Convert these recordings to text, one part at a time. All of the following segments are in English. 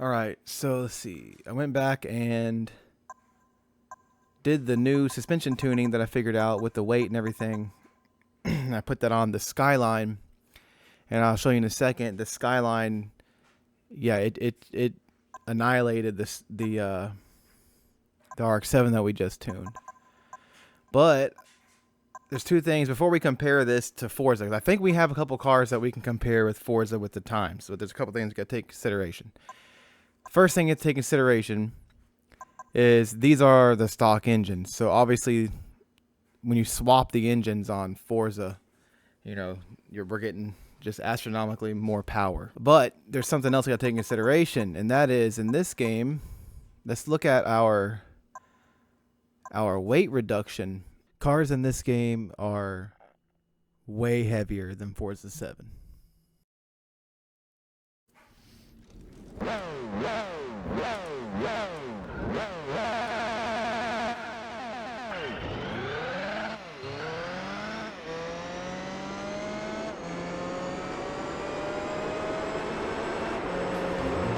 Alright, so let's see. I went back and did the new suspension tuning that I figured out with the weight and everything. I put that on the Skyline, and I'll show you in a second. The Skyline, yeah, it annihilated the RX-7 that we just tuned. But there's two things before we compare this to Forza. I think we have a couple cars that we can compare with Forza with the times. So there's a couple things we got to take consideration. First thing to take consideration is these are the stock engines. So obviously, when you swap the engines on Forza, you know, we're getting just astronomically more power. But there's something else we got to take in consideration, and that is in this game, let's look at our weight reduction. Cars in this game are way heavier than Forza 7.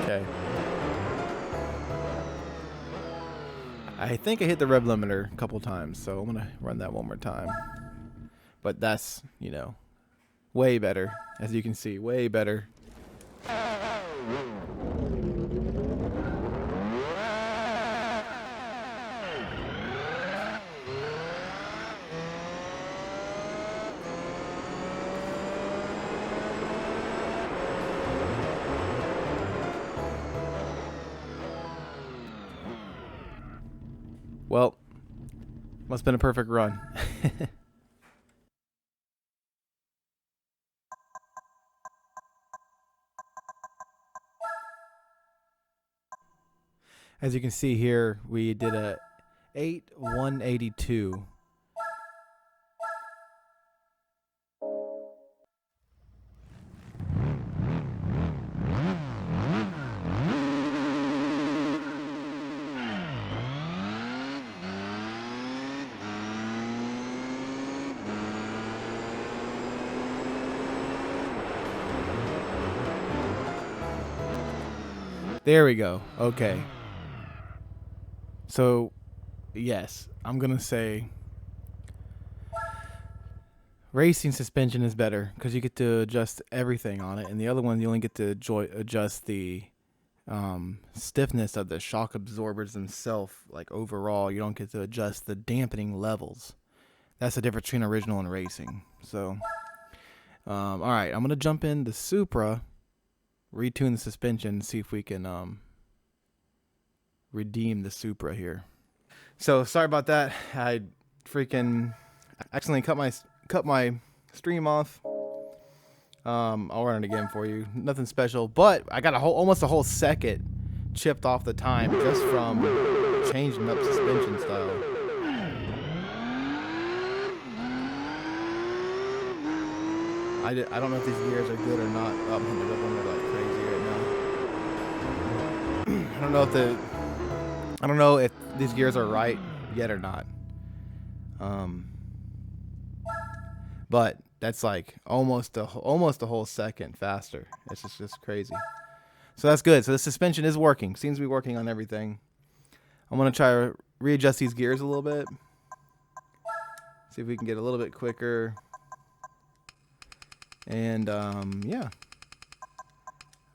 Okay. I think I hit the rev limiter a couple times, so I'm gonna run that one more time. But that's, you know, way better. As you can see, way better. Well, must have been a perfect run. As you can see here, we did a 8,182. There we go. Okay. So, yes, I'm going to say racing suspension is better because you get to adjust everything on it. And the other one, you only get to adjust the stiffness of the shock absorbers themselves. Like overall, you don't get to adjust the dampening levels. That's the difference between original and racing. So, all right, I'm going to jump in the Supra, retune the suspension, see if we can redeem the Supra here. So sorry about that. I freaking accidentally cut my stream off. I'll run it again for you. Nothing special, but I got almost a whole second chipped off the time just from changing up suspension style. I don't know if these gears are good or not. Oh, I'm hitting them like crazy right now. I don't know if these gears are right yet or not. But that's like almost a whole second faster. It's just crazy. So that's good. So the suspension is working. Seems to be working on everything. I'm gonna try to readjust these gears a little bit. See if we can get a little bit quicker. And yeah.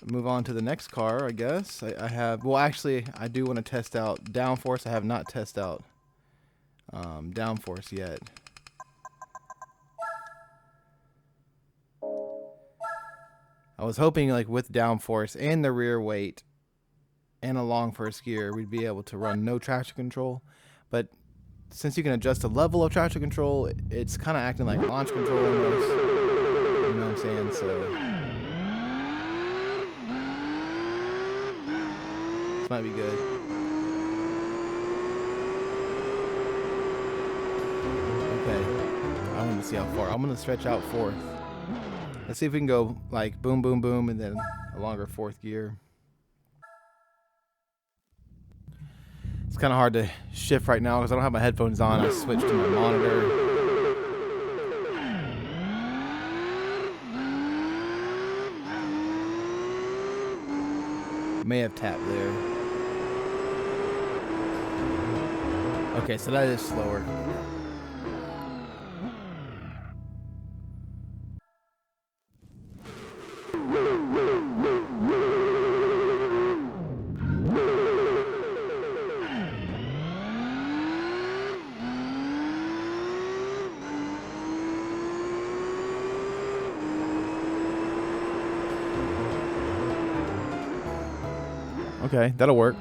Move on to the next car, I guess. I have, well, actually, I do want to test out downforce. I have not tested out downforce yet. I was hoping, like, with downforce and the rear weight and a long first gear, we'd be able to run no traction control. But since you can adjust the level of traction control, it's kind of acting like launch control almost. You know what I'm saying? So might be good. Okay. I want to see how far. I'm going to stretch out fourth. Let's see if we can go like boom, boom, boom, and then a longer fourth gear. It's kind of hard to shift right now because I don't have my headphones on. I switched to my monitor. May have tapped there. Okay, so that is slower. Okay, that'll work.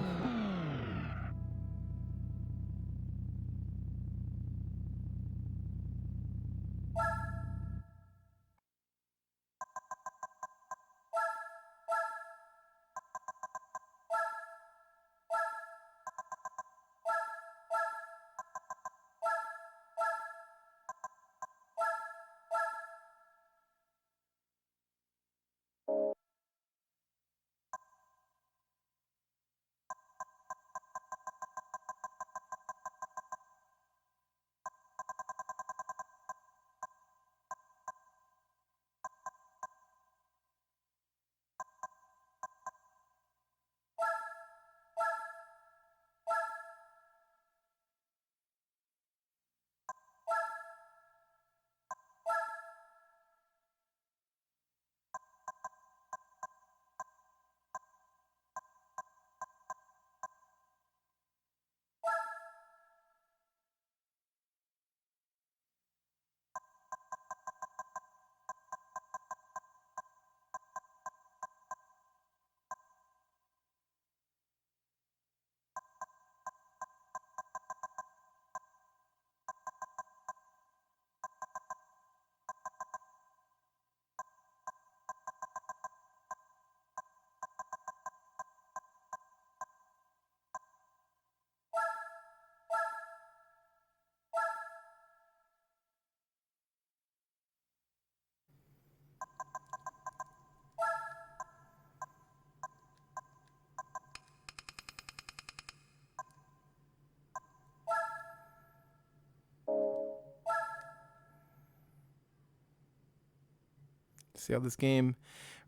See how this game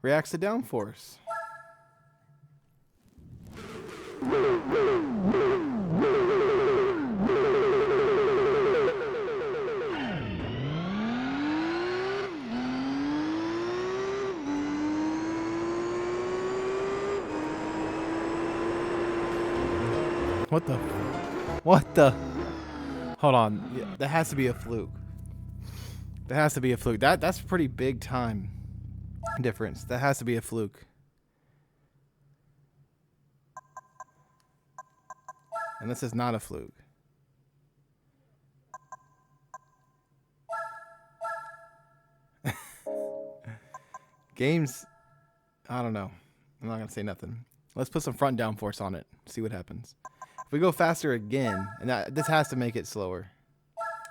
reacts to downforce. What the? Hold on. Yeah, that has to be a fluke. That has to be a fluke. That's pretty big time difference. That has to be a fluke. And this is not a fluke. Games, I don't know. I'm not gonna say nothing. Let's put some front downforce on it. See what happens. If we go faster again, and this has to make it slower.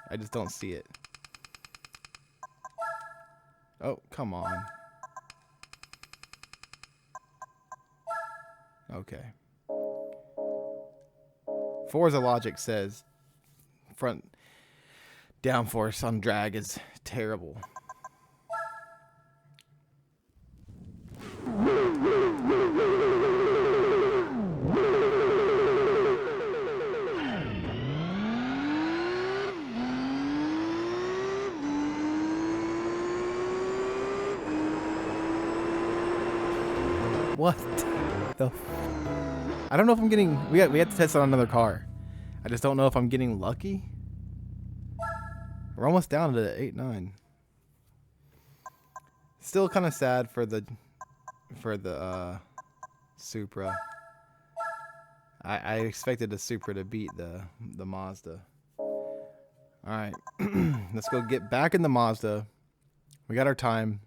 I just don't see it. Oh, come on. Okay. Forza logic says front downforce on drag is terrible. What the? I don't know if I'm getting. We have to test on another car. I just don't know if I'm getting lucky. We're almost down to 8-9. Still kind of sad for the Supra. I expected the Supra to beat the Mazda. All right, let's go get back in the Mazda. We got our time.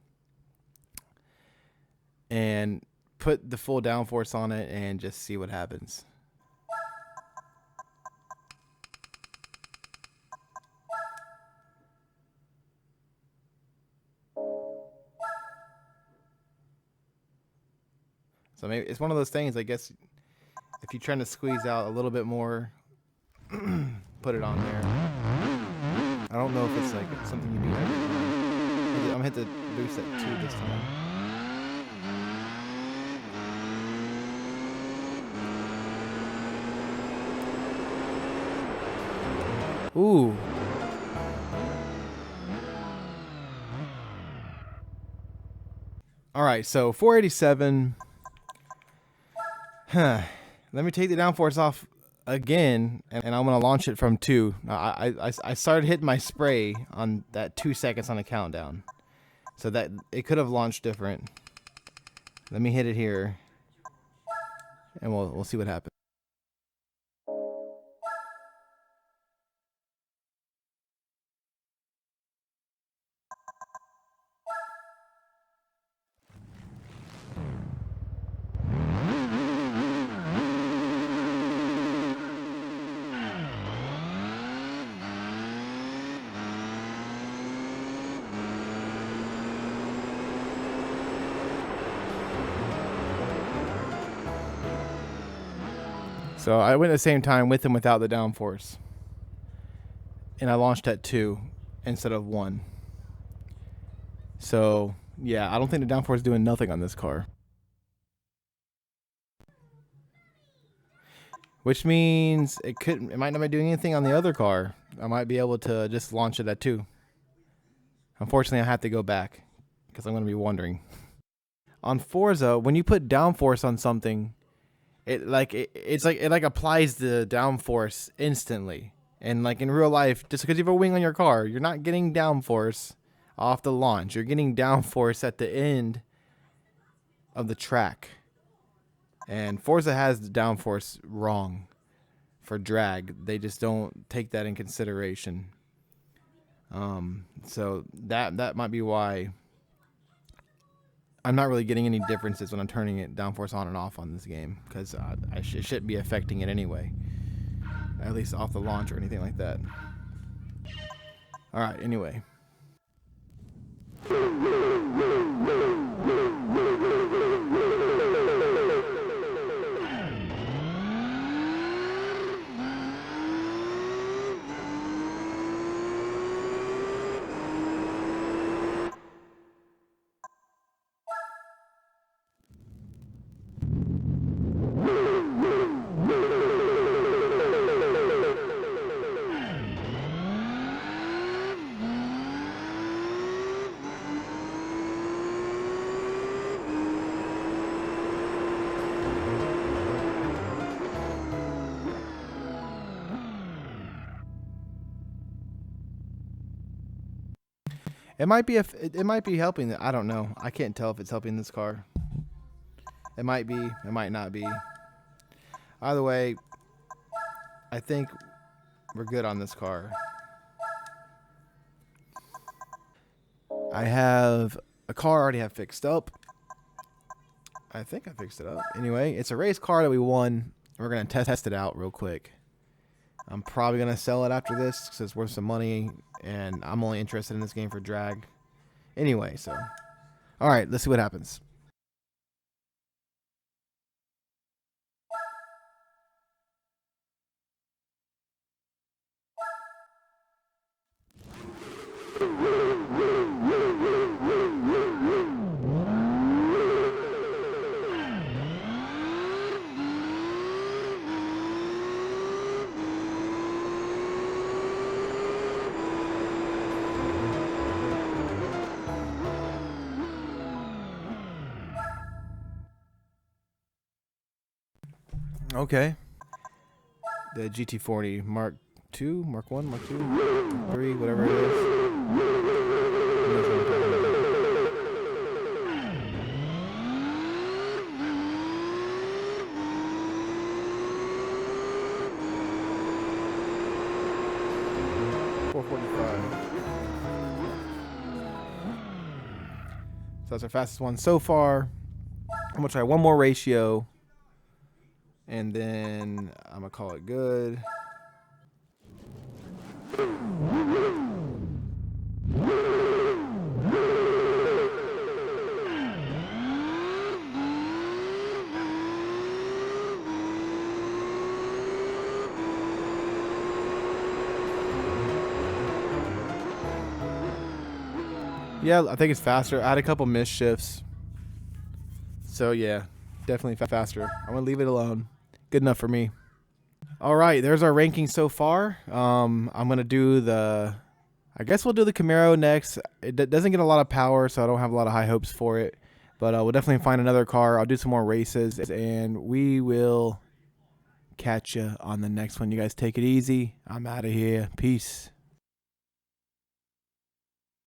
And put the full downforce on it and just see what happens. So maybe it's one of those things, I guess, if you're trying to squeeze out a little bit more, put it on there. I don't know if it's like something you do every time. I'm gonna hit the boost at 2 this time. Ooh. All right, so 487. Let me take the downforce off again, and I'm gonna launch it from 2. I started hitting my spray on that 2 seconds on the countdown, so that it could have launched different. Let me hit it here, and we'll see what happens. So I went at the same time with and without the downforce, and I launched at 2 instead of 1. So yeah, I don't think the downforce is doing nothing on this car, which means it might not be doing anything on the other car. I might be able to just launch it at 2. Unfortunately, I have to go back because I'm going to be wondering. On Forza, when you put downforce on something, it applies the downforce instantly. And like in real life, just because you have a wing on your car, you're not getting downforce off the launch. You're getting downforce at the end of the track. And Forza has the downforce wrong for drag. They just don't take that in consideration. So that might be why I'm not really getting any differences when I'm turning it downforce on and off on this game, because it shouldn't be affecting it anyway, at least off the launch or anything like that. All right, anyway. It might be helping. I don't know. I can't tell if it's helping this car. It might be. It might not be. Either way, I think we're good on this car. I have a car I already have fixed up. I think I fixed it up. Anyway, it's a race car that we won. We're going to test it out real quick. I'm probably going to sell it after this because it's worth some money, and I'm only interested in this game for drag. Anyway, so. All right, let's see what happens. Okay. The GT40 Mark 2, Mark 1, Mark 2, 3, whatever it is. So that's our fastest one so far. I'm gonna try one more ratio, and then I'm gonna call it good. Yeah, I think it's faster. I had a couple missed shifts. So yeah, definitely faster. I'm gonna leave it alone. Good enough for me. All right, there's our ranking so far. I'm gonna do I guess we'll do the Camaro next. It doesn't get a lot of power, so I don't have a lot of high hopes for it. But we'll definitely find another car. I'll do some more races, and we will catch you on the next one. You guys take it easy. I'm out of here. Peace.